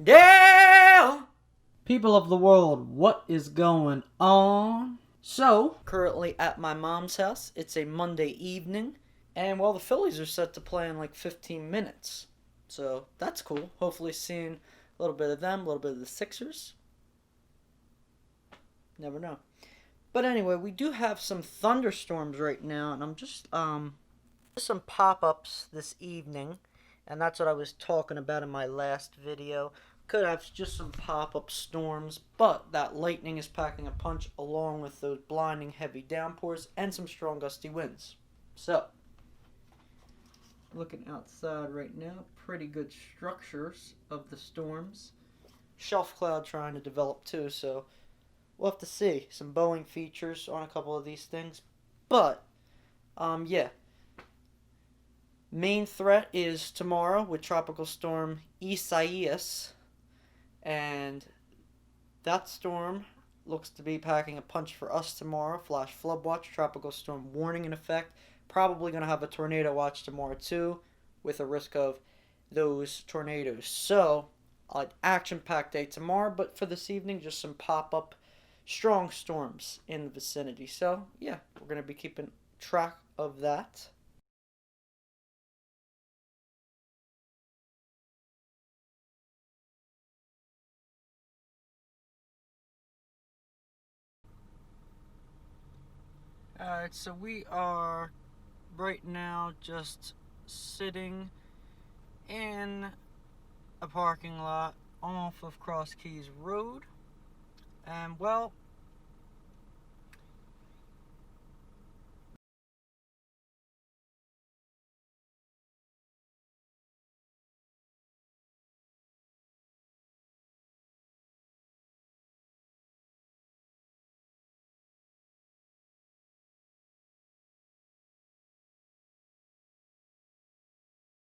Yeah! People of the world, what is going on? So, currently at my mom's house, it's a Monday evening, and well, the Phillies are set to play in like 15 minutes. So, that's cool. Hopefully seeing a little bit of them, a little bit of the Sixers. Never know. But anyway, we do have some thunderstorms right now, and I'm just some pop-ups this evening, and that's what I was talking about in my last video. Could have just some pop-up storms, but that lightning is packing a punch along with those blinding heavy downpours and some strong gusty winds. So, looking outside right now, pretty good structures of the storms. Shelf cloud trying to develop too, so we'll have to see. Some Boeing features on a couple of these things. But, yeah. Main threat is tomorrow with Tropical Storm Isaisis. And that storm looks to be packing a punch for us tomorrow. Flash flood watch, tropical storm warning in effect. Probably going to have a tornado watch tomorrow too, with a risk of those tornadoes. So, an action-packed day tomorrow, but for this evening, just some pop-up strong storms in the vicinity. So, yeah, we're going to be keeping track of that. Alright, so we are right now just sitting in a parking lot off of Cross Keys Road. And well,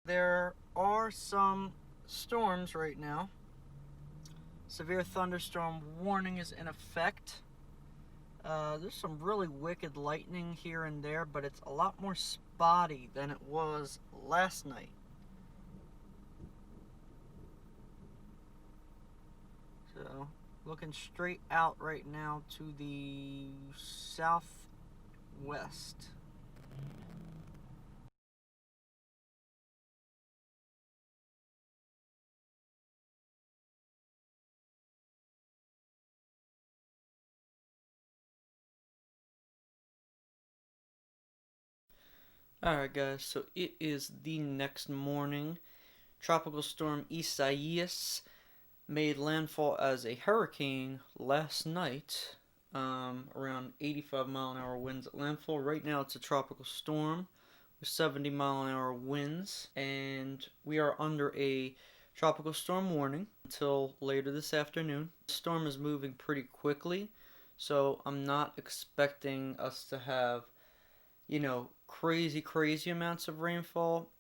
there are some storms right now. Severe thunderstorm warning is in effect. There's some really wicked lightning here and there, but it's a lot more spotty than it was last night. So, looking straight out right now to the southwest. Alright guys, so it is the next morning. Tropical Storm Isaias made landfall as a hurricane last night. Around 85-mile-an-hour winds at landfall. Right now it's a tropical storm with 70-mile-an-hour winds. And we are under a tropical storm warning until later this afternoon. The storm is moving pretty quickly, so I'm not expecting us to have, crazy amounts of rainfall.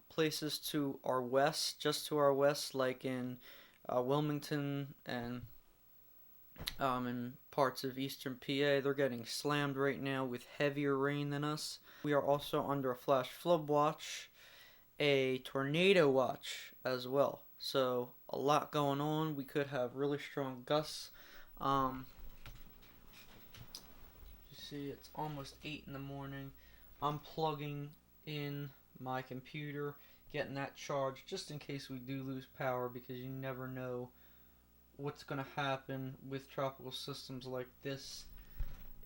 Places to our west, just to our west, like in Wilmington and in parts of eastern PA, they're getting slammed right now with heavier rain than us. We are also under a flash flood watch, a tornado watch as well. So a lot going on. We could have really strong gusts. You see, it's almost 8 in the morning. I'm plugging in my computer, getting that charged just in case we do lose power, because you never know what's going to happen with tropical systems like this.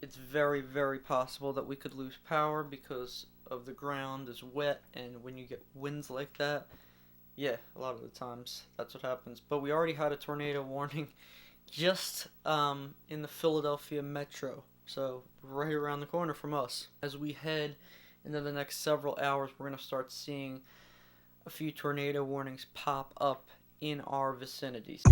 It's very, very possible that we could lose power because of the ground is wet, and when you get winds like that, yeah, a lot of the times that's what happens. But we already had a tornado warning just in the Philadelphia metro, so right around the corner from us. As we head into the next several hours, we're going to start seeing a few tornado warnings pop up in our vicinities.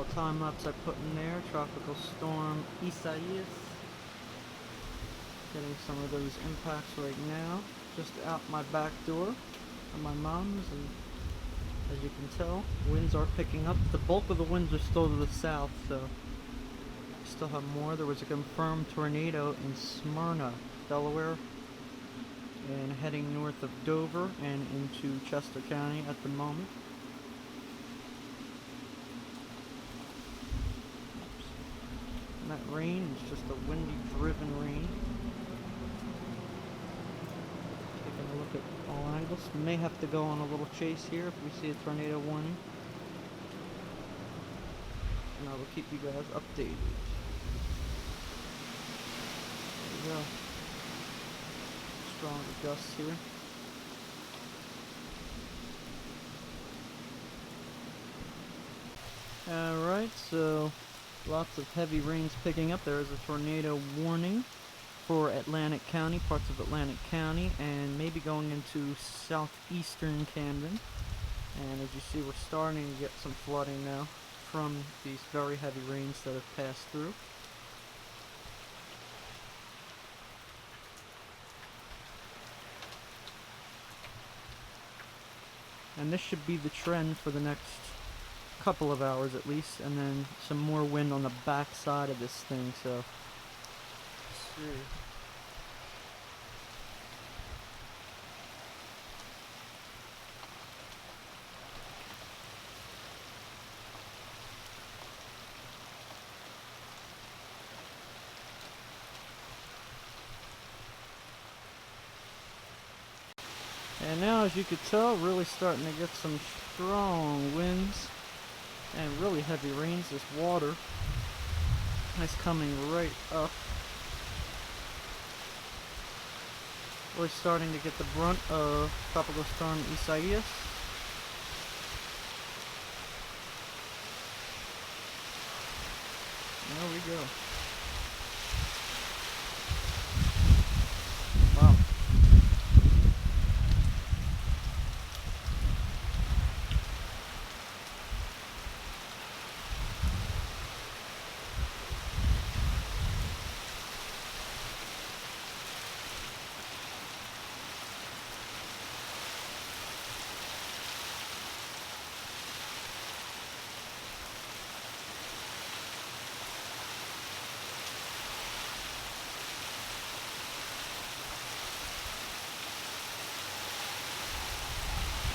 little time lapse I put in there. Tropical Storm Isaisis. Getting some of those impacts right now. Just out my back door of my mom's, and as you can tell, winds are picking up. The bulk of the winds are still to the south, so we still have more. There was a confirmed tornado in Smyrna, Delaware, and heading north of Dover and into Chester County at the moment. And that rain is just a windy, driven rain. Taking a look at all angles. May have to go on a little chase here if we see a tornado warning. And I will keep you guys updated. There we go. Stronger gusts here. Alright, so lots of heavy rains picking up. There is a tornado warning for Atlantic County, parts of Atlantic County, and maybe going into southeastern Camden. And as you see, we're starting to get some flooding now from these very heavy rains that have passed through. And this should be the trend for the next couple of hours at least, and then some more wind on the back side of this thing, so let's see. And now, as you could tell, really starting to get some strong winds and really heavy rains. This water is coming right up. We're starting to get the brunt of Tropical Storm Isaisis. There we go. Wow.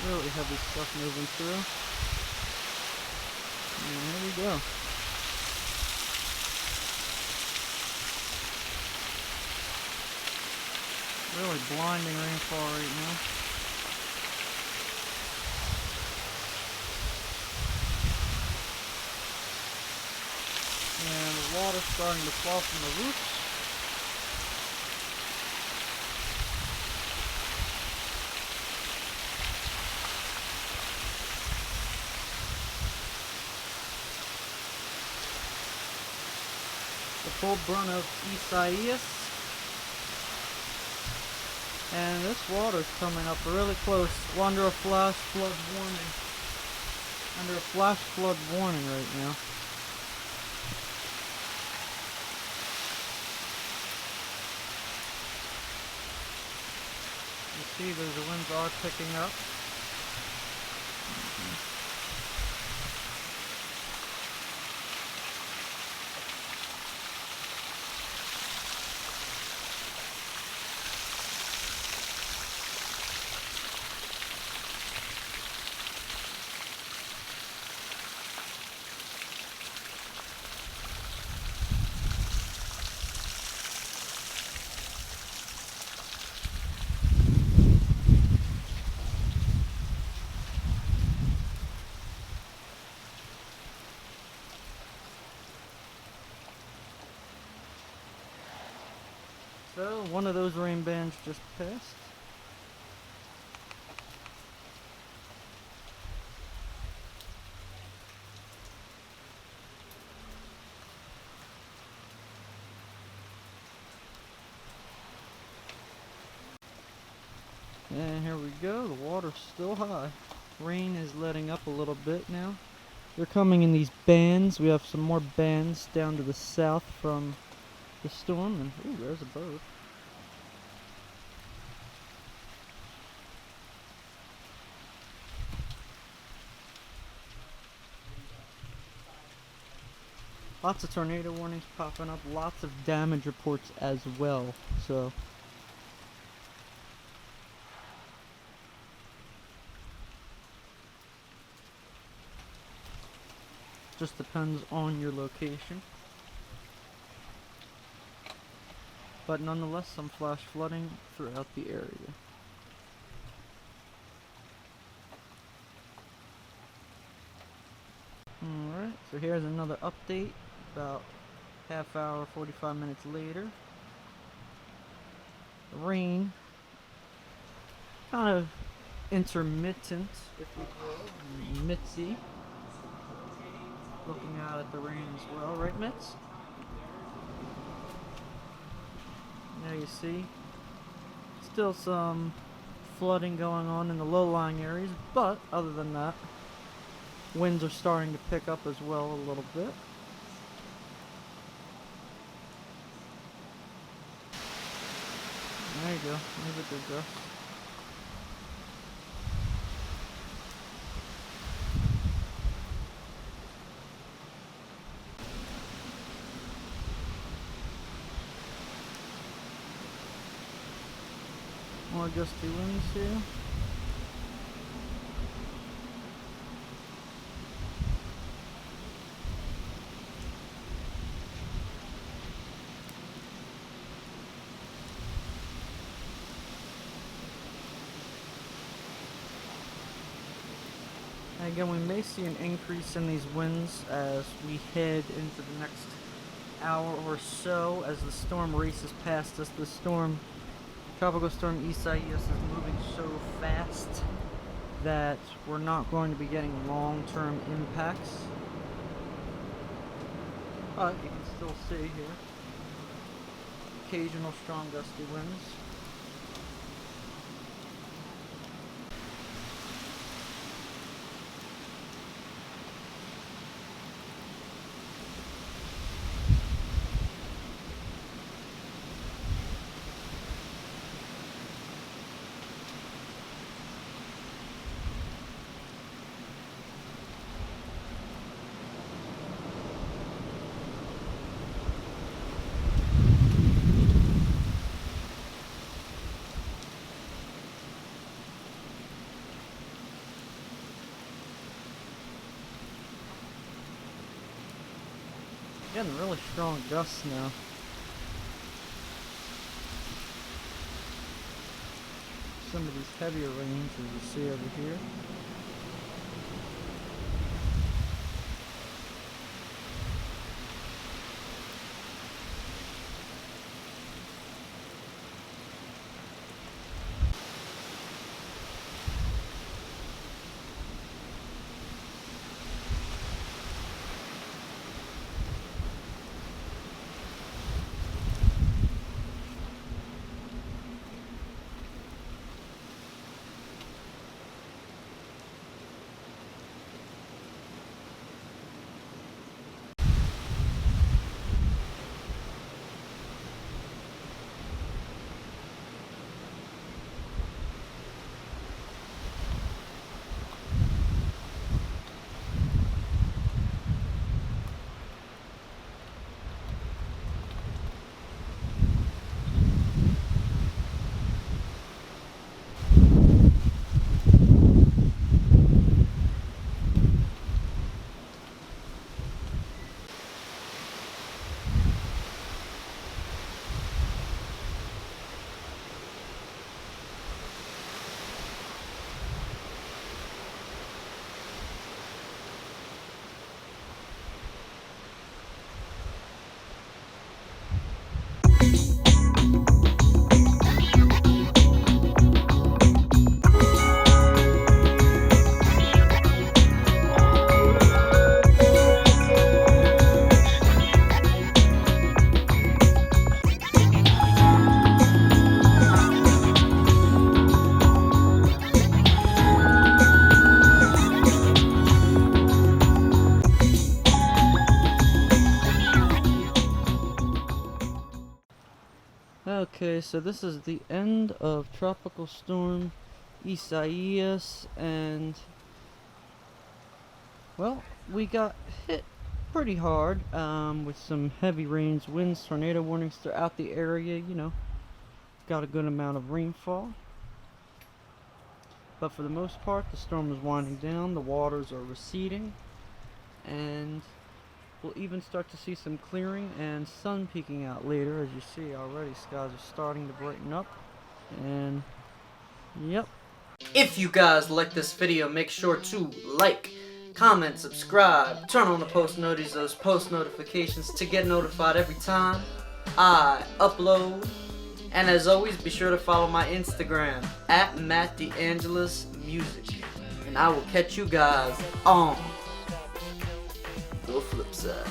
Really heavy stuff moving through. And there we go. Really blinding rainfall right now. And the water's starting to fall from the roofs. The full brunt of Isaisis, and this water's coming up really close. We're under a flash flood warning. Under a flash flood warning right now. You see, the winds are picking up. So, one of those rain bands just passed. And here we go, the water's still high. Rain is letting up a little bit now. They're coming in these bands. We have some more bands down to the south from the storm, and ooh, there's a bird. Lots of tornado warnings popping up, lots of damage reports as well, so just depends on your location. But nonetheless, some flash flooding throughout the area. Alright, so here's another update about half hour, 45 minutes later. The rain, kind of intermittent, if you will, Mitzi. Looking out at the rain as well, right Mitz? There you see, still some flooding going on in the low-lying areas, but other than that, winds are starting to pick up as well a little bit. There you go, there's a good gust. More gusty winds here. Again, we may see an increase in these winds as we head into the next hour or so as the storm races past us. The storm, Tropical Storm Isaisis, is moving so fast that we're not going to be getting long-term impacts. But you can still see here occasional strong gusty winds. Getting really strong gusts now. Some of these heavier rains, as you see over here. Okay, so this is the end of Tropical Storm Isaisis, and well, we got hit pretty hard with some heavy rains, winds, tornado warnings throughout the area. You know, got a good amount of rainfall, but for the most part the storm is winding down, the waters are receding, and we'll even start to see some clearing and sun peeking out later. As you see already, skies are starting to brighten up, and yep. If you guys like this video, make sure to like, comment, subscribe, turn on the post notifications to get notified every time I upload. And as always, be sure to follow my Instagram at MattDeAngelisMusic. And I will catch you guys on the flip side.